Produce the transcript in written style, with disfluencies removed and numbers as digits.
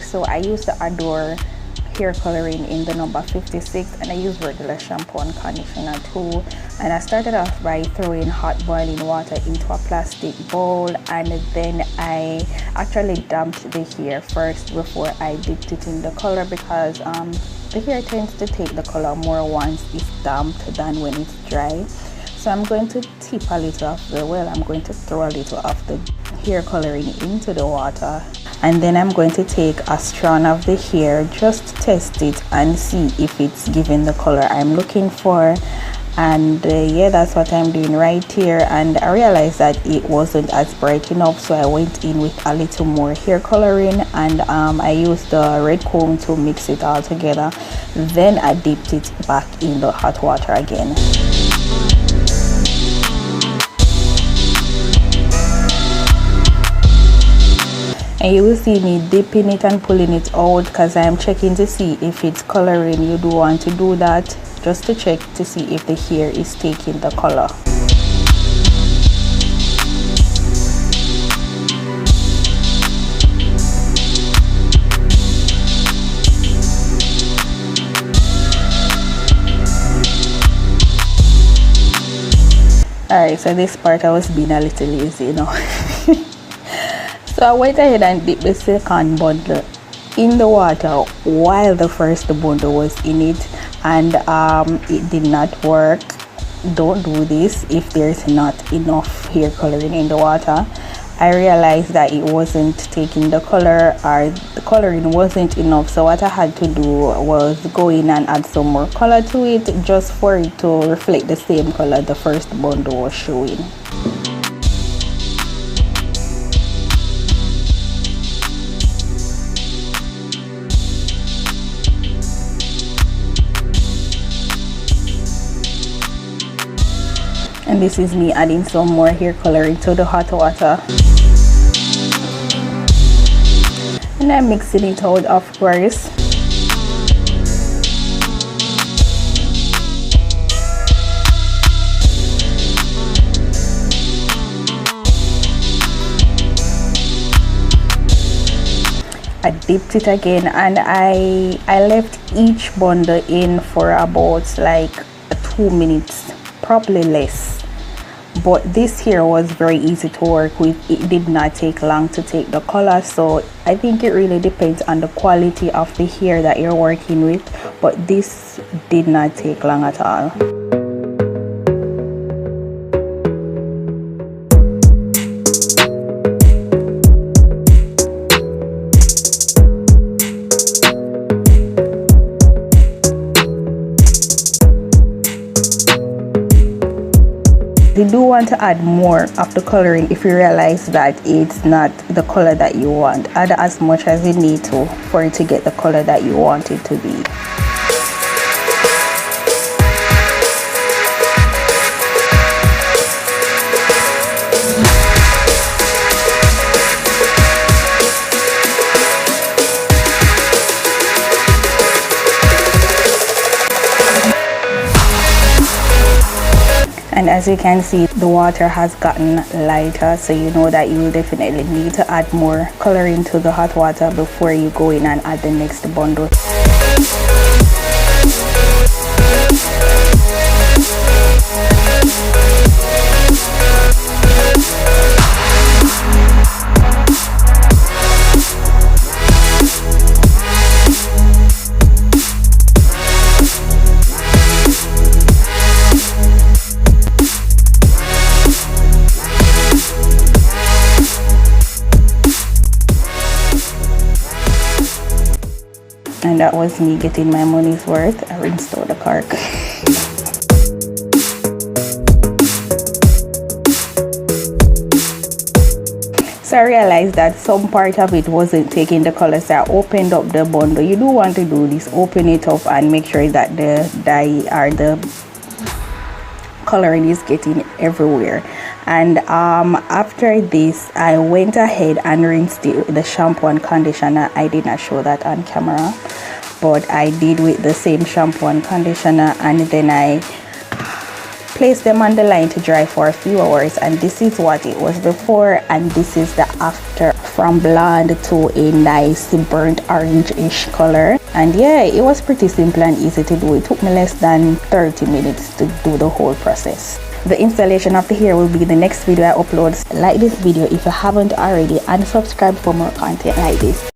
So I use the Adore hair coloring in the number 56, and I use regular shampoo and conditioner too. And I started off by throwing hot boiling water into a plastic bowl, and then I actually damped the hair first before I dipped it in the color, because the hair tends to take the color more once it's damped than when it's dry. So I'm going to tip a little of the, I'm going to throw a little of the hair coloring into the water, and then I'm going to take a strand of the hair, just test it and see if it's giving the color I'm looking for. And yeah, that's what I'm doing right here. And I realized that it wasn't as bright enough, so I went in with a little more hair coloring, and I used the red comb to mix it all together. Then I dipped it back in the hot water again. And you will see me dipping it and pulling it out, because I'm checking to see if it's coloring. You do want to do that just to check to see if the hair is taking the color. Alright, so this part I was being a little lazy, you know. So I went ahead and dipped the second bundle in the water while the first bundle was in it, and it did not work. Don't do this if there's not enough hair coloring in the water. I realized that it wasn't taking the color, or the coloring wasn't enough, so what I had to do was go in and add some more color to it, just for it to reflect the same color the first bundle was showing. And this is me adding some more hair coloring to the hot water, and I'm mixing it out, of course. I dipped it again, and I left each bundle in for about like 2 minutes, probably less. But this here was very easy to work with. It did not take long to take the color, so I think it really depends on the quality of the hair that you're working with, but this did not take long at all. You do want to add more of the coloring if you realize that it's not the color that you want. Add as much as you need to for it to get the color that you want it to be. And as you can see, the water has gotten lighter, so you know that you definitely need to add more coloring to the hot water before you go in and add the next bundle. And that was me getting my money's worth. I rinsed out the cork. So I realized that some part of it wasn't taking the color, so I opened up the bundle. You do want to do this, open it up and make sure that the dye or the coloring is getting everywhere. And after this, I went ahead and rinsed it with the shampoo and conditioner. I did not show that on camera, but I did with the same shampoo and conditioner, and then I Place them on the line to dry for a few hours, and this is what it was before and this is the after. From blonde to a nice burnt orange-ish color. And yeah, it was pretty simple and easy to do. It took me less than 30 minutes to do the whole process. The installation of the hair will be the next video I upload. Like this video if you haven't already and subscribe for more content like this.